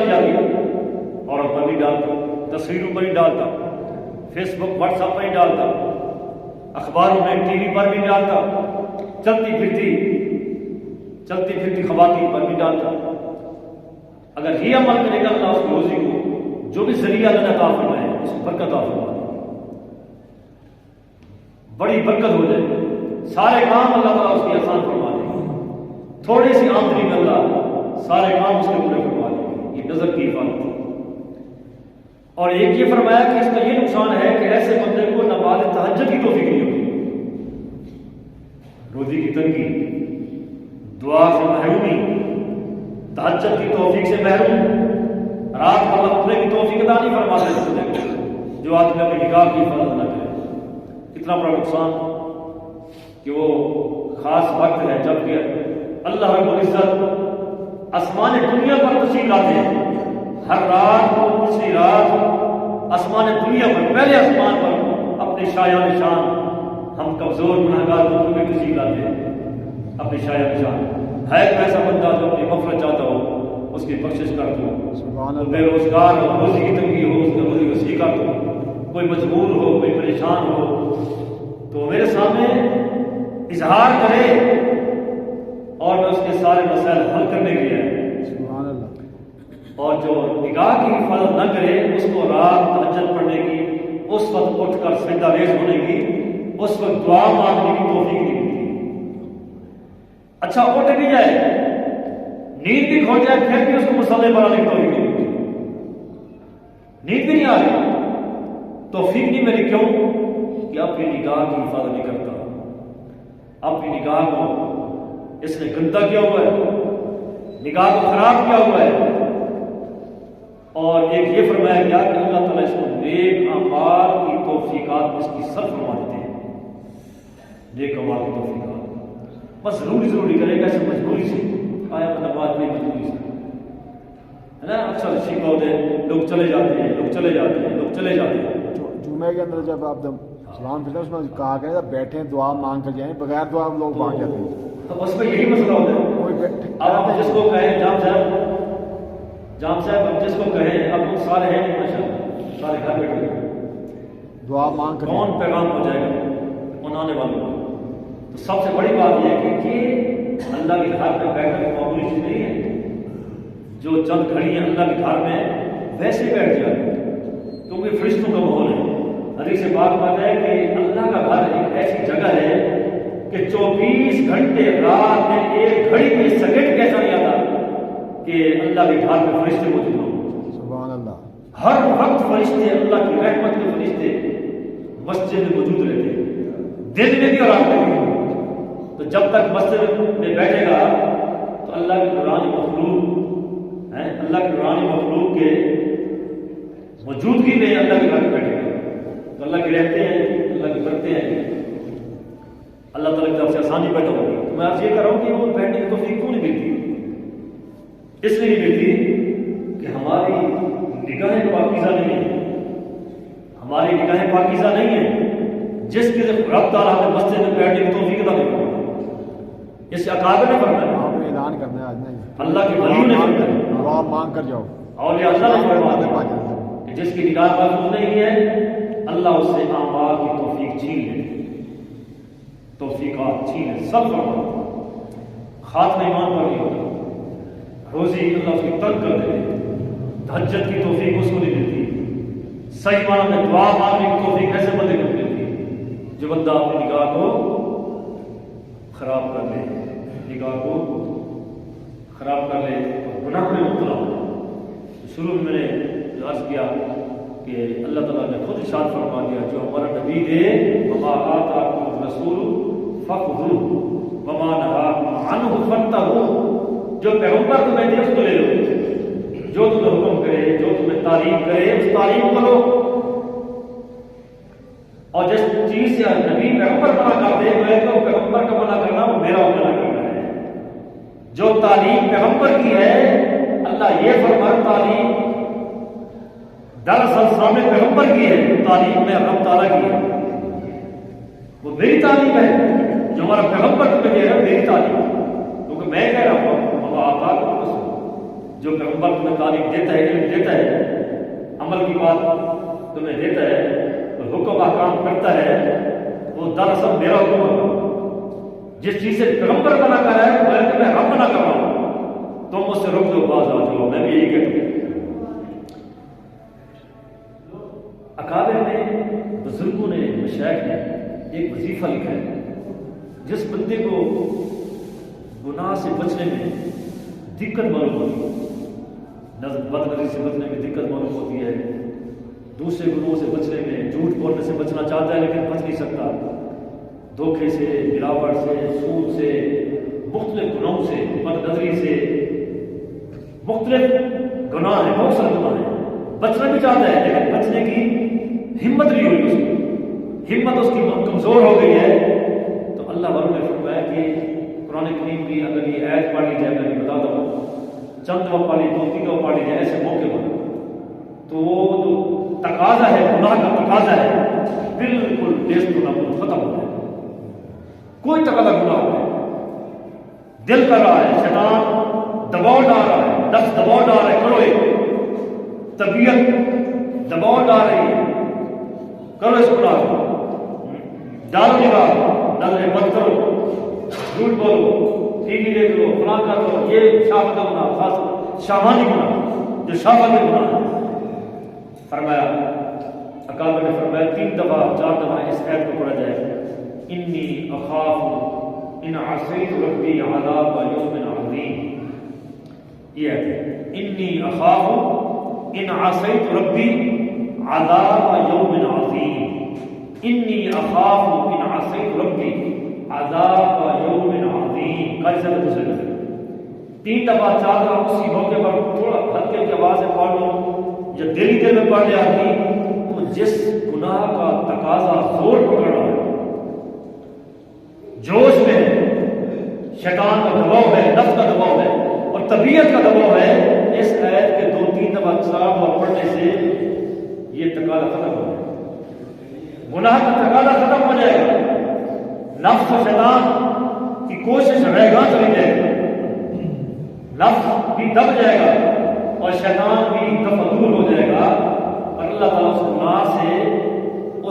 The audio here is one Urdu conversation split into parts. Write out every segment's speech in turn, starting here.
ڈالی جاتی ہے، عورت پر بھی ڈالتا، تصویروں پر بھی ڈالتا، فیس بک واٹس ایپ پر بھی ڈالتا، اخباروں میں ٹی وی پر بھی ڈالتا، چلتی پھرتی خواتین پر بھی ڈالتا۔ اگر یہ عمل کرے گا اللہ اس کی روزی کو جو بھی ذریعہ اللہ نے عطا فرمایا ہے اس کو برکت عطا فرما دے، بڑی برکت ہو جائے، سارے کام اللہ تعالیٰ اس کی آسان فرما دے، تھوڑی سی آمدنی میں اللہ سارے کام اس کے پورے فرما دے۔ یہ نظر کی حفاظت ہے۔ اور ایک یہ فرمایا کہ اس کا یہ نقصان ہے کہ ایسے بندے کو نماز تہجد کی توفیق نہیں ہوگی، روزی کی تنگی، دعا سے محرومی، تہجد کی توفیق سے محروم، رات کا وقت اٹھنے کی توفیق عطا نہیں فرماتے جو آدمی اپنی نگاہ کی حفاظت نہ کرے۔ کتنا بڑا نقصان کہ وہ خاص وقت ہے جب کہ اللہ رب العزت آسمان دنیا پر تشریف لاتے ہیں، ہر رات کو پچھلی رات آسمان دنیا پر پہلے آسمان پر اپنے شایان شان ہم کمزور گناہگار لوگوں میں تشریف لاتے ہیں، اپنی شایان شان ہے ایک ایسا بندہ جو اپنی مغفرت چاہتا ہو اس کی بخشش کر دو، بے روزگار ہو، روزی کی تنگی ہو اس کا روزی وسیع کر دو، کوئی مجبور ہو، کوئی پریشان ہو تو میرے سامنے اظہار کرے اور میں اس کے سارے مسائل حل کرنے کے لیے، اور جو نگاہ کی حفاظت نہ کرے اس کو رات تہجد پڑھنے کی، اس وقت اٹھ کر سجدہ ریز ہونے کی، اس وقت دعا مانگنے کی توفیق نہیں ملتی۔ اچھا اٹھ بھی جائے، نیند بھی کھو جائے، پھر بھی اس کو مصلے بنانے کی توفیق نہیں ملتی، نیند بھی نہیں آ رہی، توفیق نہیں میری، کیوں کہ اپنی نگاہ کی حفاظت نہیں کرتا، اپنی نگاہ کو اس نے گندا کیا ہوا ہے، نگاہ کو خراب کیا ہوا ہے۔ اور ایک یہ فرمایا گیا کہ اللہ تعالیٰ اس کو نیک اعمال کی توفیقات اس کی صرف فرما دیتے ہیں، نیک اعمال کی توفیقات بس ضروری کرے گا، اسے مجبوری سے آیا نماز میں مجبوری سے ہے نا، اکثر اچھی پودے لوگ چلے جاتے ہیں، لوگ چلے جاتے ہیں، لوگ چلے جاتے ہیں۔ جمعے کے اندر جب آپ سلام پھرتے اس میں کہا گیا بیٹھیں دعا مانگ کر جائیں، بغیر دعا لوگ بھاگ جاتے ہیں، تو اس میں یہی مسئلہ ہوتا ہے۔ اب آپ جس کو کہیں جام صاحب اب جس کو کہیں، اب وہ سارے ہیں ماشاء اللہ، سارے گھر بیٹھے ہیں، دعا مانگ کر کون پیغام ہو جائے گا ان آنے والوں کو؟ تو سب سے بڑی بات یہ ہے کہ یہ اللہ کے گھر میں بیٹھنا معمولی چیز نہیں ہے، جو چند گھڑی ہیں اللہ کے گھر میں ویسے بیٹھ جائے، کیونکہ فرشتوں کا ماحول ہے۔ حدیث پاک بات ہے کہ اللہ کا گھر ایک ایسی جگہ ہے کہ 24 گھنٹے رات میں ایک گھڑی میں سیکنڈ کیسا نہیں آتا کہ اللہ کے گھر میں فرشتے موجود ہوں۔ سبحان اللہ، ہر وقت فرشتے، اللہ کی رحمت کے فرشتے مسجد میں موجود رہتے ہیں، دن میں بھی اور رات میں بھی۔ تو جب تک مسجد میں بیٹھے گا تو اللہ کی نورانی مخلوق ہے، اللہ کی نورانی مخلوق کے موجودگی میں اللہ کے گھر میں بیٹھے گا تو اللہ کی رہتے ہیں، اللہ کی کرتے ہیں، اللہ تعالیٰ کی طرف سے آسانی پیدا ہوگی۔ تو میں آپ سے یہ کہہ رہا ہوں کہ وہ بیٹھنے کی توفیق کیوں نہیں ملتی؟ اس لیے نہیں ملتی کہ ہماری نگاہیں پاکیزہ نہیں ہیں، ہماری نگاہیں پاکیزہ نہیں ہیں، جس کے رب تعالیٰ نے مسجد میں بیٹھنے کی توفیق عطا نہیں فرمائی، اس سے اکابر نے فرمایا، آپ نے اعلان کرنا ہے آج نہیں، اللہ کے ولیوں نے فرمایا، دعا مانگ کر جاؤ، اور یہ اللہ نے فرمایا کہ جس کی نگاہ محفوظ نہیں ہے اللہ اس سے اعمال کی توفیق چھین لے، توفیقات چھین لے، سب فرمایا، خاتمہ ایمان پر نہیں ہوتا، روزی اللہ اس کی تنگ کر دیتے، تہجد کی توفیق اس کو نہیں ملتی، صحیح معنی میں دعا مانگنے کی توفیق ایسے بندے کو ملتی جو بندہ اپنی نگاہ کو خراب کر لے، نگاہ کو خراب کر لے، گناہ میں مبتلا ہو۔ شروع میں نے جو عرض کیا کہ اللہ تعالیٰ نے خود ارشاد فرما دیا جو ہمارا نبی دے وما آتاکم الرسول فخذوہ وما نہاکم عنہ فانتہوا، جو پیغمبر تمہیں دے اس کو لے لو، جو تمہیں حکم کرے، جو تمہیں تعلیم کرے اس تعلیم کو لو، اور جس چیز سے نبی پیغمبر منع کر دے تو پیغمبر کا منع کرنا وہ میرا منع کرنا ہے۔ جو تعلیم پیغمبر کی ہے اللہ یہ فرماتا تعلیم دراصل سامنے پیغمبر کی ہے، تعلیم میں رب تعالیٰ کی ہے، وہ میری تعلیم ہے جو ہمارا پیغمبر تمہیں دے رہا ہے، میری تعلیم، کیونکہ میں کہہ رہا ہوں جو پیغمبر تمہیں تعلیم دیتا ہے، علم دیتا ہے، عمل کی بات تمہیں دیتا ہے اور حکم احکام کرتا ہے، وہ دراصل میرا حکم ہے۔ جس چیز سے پیغمبر بنا کر ہے میں تمہیں رب بنا کر رہا ہوں، تم مجھ سے رک دو، باز آ جاؤ، میں بھی یہی کہتا ہوں۔ اکابر نے، بزرگوں نے، مشائخ نے ایک وظیفہ لکھا ہے، جس بندے کو گناہ سے بچنے میں دقت معلوم ہوتی ہے، بد نظری سے بچنے میں دقت معلوم ہوتی ہے، دوسرے گناہوں سے بچنے میں، جھوٹ بولنے سے بچنا چاہتا ہے لیکن بچ نہیں سکتا، دھوکے سے، ملاوٹ سے، سود سے، مختلف گناہوں سے، بد نظری سے، مختلف گناہ ہیں، بہت سارے گناہ ہیں، بچنا بھی چاہتا ہے لیکن بچنے کی ہمت نہیں ہوئی، اس کی ہمت اس کی کمزور ہو گئی ہے۔ تو اللہ والوں نے فرمایا کہ قرآن کریم کی اگر یہ آیت پڑھ لی جائے، میں بھی بتا دوں، چند دفعہ پڑھ لی، 2-3 دفعہ پڑھ لی جائے ایسے موقع پر، تو وہ جو تقاضا ہے، گناہ کا تقاضا ہے، بالکل نیست و نابود ختم ہو جائے، کوئی تقاضا گناہ نہیں، دل کر رہا ہے، شیطان دباؤ ڈال رہا ہے، نفس دباؤ ڈال رہا ہے، کرو یہ، طبیعت دباؤ ڈال رہی ہے، کرو اس گناہ کو، ڈالو نگاہ، نظریں مت کرو، جھوٹ بولو، ٹی وی دیکھ لو، فلاں کر لو، یہ شاہ کا گناہ، خاص شاہانی گناہ، جو شاہ کا گناہ ہے۔ فرمایا، اکابر نے فرمایا 3 دفعہ 4 دفعہ اس آیت کو پڑھا جائے، انی اخاف ان عصیت ربی عذاب یوم عظیم، یہ ہے انی اخاف ان عصیت ربی عذاب یوم عظیم، انی اخاف ان عصیت ربی عذاب یوم عظیم، کیسے گزرے 3 دفعہ 4 دفعہ اسی موقع پر تھوڑا ہلکے کی آواز سے پڑھ لو یا دلی دل میں پڑھ لے آدمی، تو جس گناہ کا تقاضا زور پکڑ رہا ہے، جوش میں شیطان کا دباؤ ہے، نفس کا دباؤ ہے اور طبیعت کا دباؤ ہے، اس آیت کے 2-3 دفعہ 4 دفعہ پڑھنے سے یہ تقاضا ختم ہو جائے گا، گناہ کا تقاضا ختم ہو جائے گا، نفس و شیطان کی کوشش ریگاں چلی جائے گا، نفس بھی دب جائے گا اور شیطان بھی دفع دور ہو جائے گا، اور اللہ تعالیٰ اس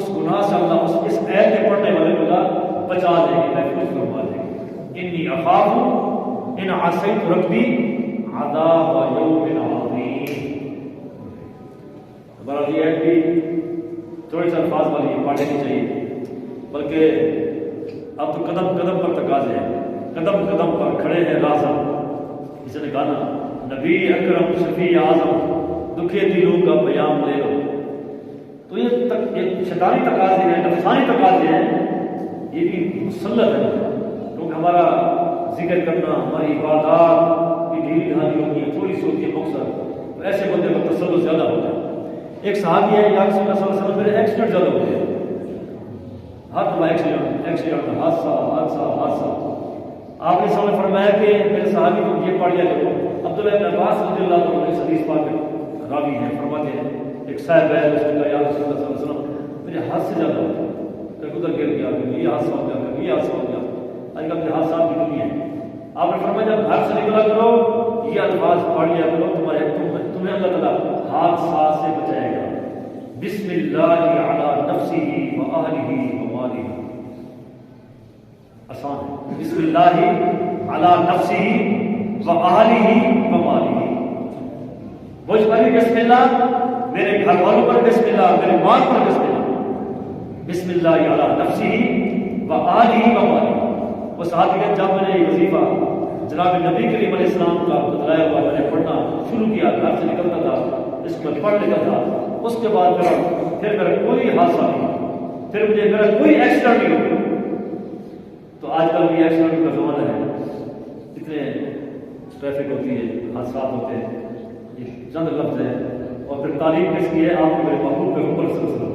گناہ سے اللہ اس آیت کے پڑھنے والے کو بچا دے گی، محفوظ فرما دے گی۔ انی اخاف ان عصیت ربی عذاب یوم عظیم۔ ہمارا یہ آیت بھی تھوڑے سے الفاظ والی پڑھنی نہیں چاہیے، بلکہ اب تو قدم قدم پر تقاضے ہیں، قدم قدم پر کھڑے ہیں رازم، اس نے کہا نا نبی اکرم شفیع اعظم دکھے دلوں کا پیام لے لو، تو یہ شیطانی تقاضے ہیں، نفسانی تقاضے ہیں، یہ بھی مسلط ہے، کیونکہ ہمارا ذکر کرنا، ہماری عبادات کی ڈھیلی ڈھالی ہوتی ہے، تھوڑی سی ہوتی ہے مقصد، تو ایسے بندے کو تسلط زیادہ ہوتا ہے۔ ایک صحابی ہے، یا رسول اللہ صلی اللہ علیہ وسلم، میرے ایکسیڈنٹ زیادہ ہوتے ہیں، ہر دفعہ ایکسیڈنٹ، حادثہ۔ آپ نے سامنے فرمایا کہ میرے صحابی کو یہ پڑھ لیا کرو، عبداللہ بن عباس رضی اللہ عنہ اس حدیث پاک میں راوی ہیں، فرماتے ہیں ایک صاحب ہے، اس نے کہا یا رسول اللہ صلی اللہ علیہ وسلم میرے ہاتھ سے زیادہ ہوتا ہے، کہ ادھر گر گیا، یہ حادثہ ہو گیا، یہ حادثہ ہو گیا، آج کل کے حادثات کی دنیا ہے۔ آپ نے فرمایا جب گھر سے نکلا کرو یہ الفاظ پڑھ لیا کرو، تمہیں اللہ تعالیٰ حادثات سے بچائے گا۔ بسم اللہ علی نفسہ و اہلہ و مالہ، آسان ہے، بسم اللہ علی نفسہ و اہلہ و مالہ، مجھ پر بھی بسم اللہ، میرے گھر والوں پر بسم اللہ، میرے مال پر بسم اللہ، بسم اللہ علی نفسہ و اہلہ و مالہ۔ وہ صحابی کہ جب میں نے یہ وظیفہ جناب نبی کریم علیہ السلام کا بتلایا ہوا میں نے پڑھنا شروع کیا، گھر سے نکلتا تھا، اس کو میں پڑھ لیتا تھا، اس کے بعد پھر میرا کوئی حادثہ نہیں، پھر مجھے میرا کوئی ایکسیڈنٹ نہیں ہوا۔ تو آج کل بھی ایکسیڈنٹ کا زمانہ ہے، اتنے ٹریفک ہوتی ہے، حادثات ہوتے ہیں، یہ چند لفظ ہیں، اور پھر تعلیم کس کی ہے؟ آپ کو میرے محبوب پیغمبر صلی اللہ علیہ وسلم،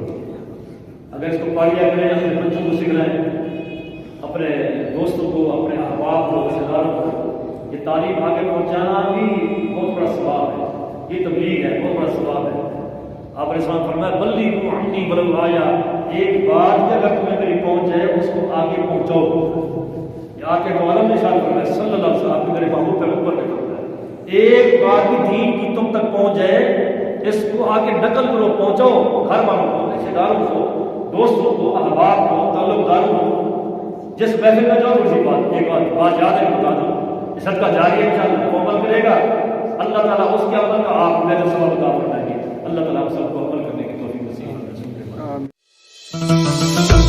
اگر اس کو پڑھ لیا کریں، اپنے بچوں کو سکھلائیں، اپنے دوستوں کو، اپنے احباب کو، رشتہ داروں کو، یہ تعلیم آگے پہنچانا بھی بہت بڑا ثواب ہے، یہ تبلیغ ہے، بہت بڑا ثواب ہے۔ آپ نے سلام فرمایا بلیغوا عنی ولو آیا، ایک بات کہ اگر تمہیں میری پہنچ جائے اس کو آگے پہنچاؤ، یہ آ کے عالم نے شان فرمایا صلی اللہ علیہ وسلم، میرے محبوب پیغمبر نے فرمایا ایک بار بھی دین کی تم تک پہنچ جائے، اس کو آگے نقل کرو، پہنچاؤ گھر والوں کو، رشتے داروں کو، دوستوں کو، احباب کو، تعلق داروں کو، جس محفل میں جاؤ اسی بات یاد ہے بتا دو، یہ صدقہ جاری ہے انشاءاللہ عمل کرے گا اللہ تعالیٰ اس کے عمل کا آپ میرے ثواب عطا فرمائیں گے۔ اللہ تعالیٰ ہم سب کو عمل کرنے کی توفیق نصیب فرمائے۔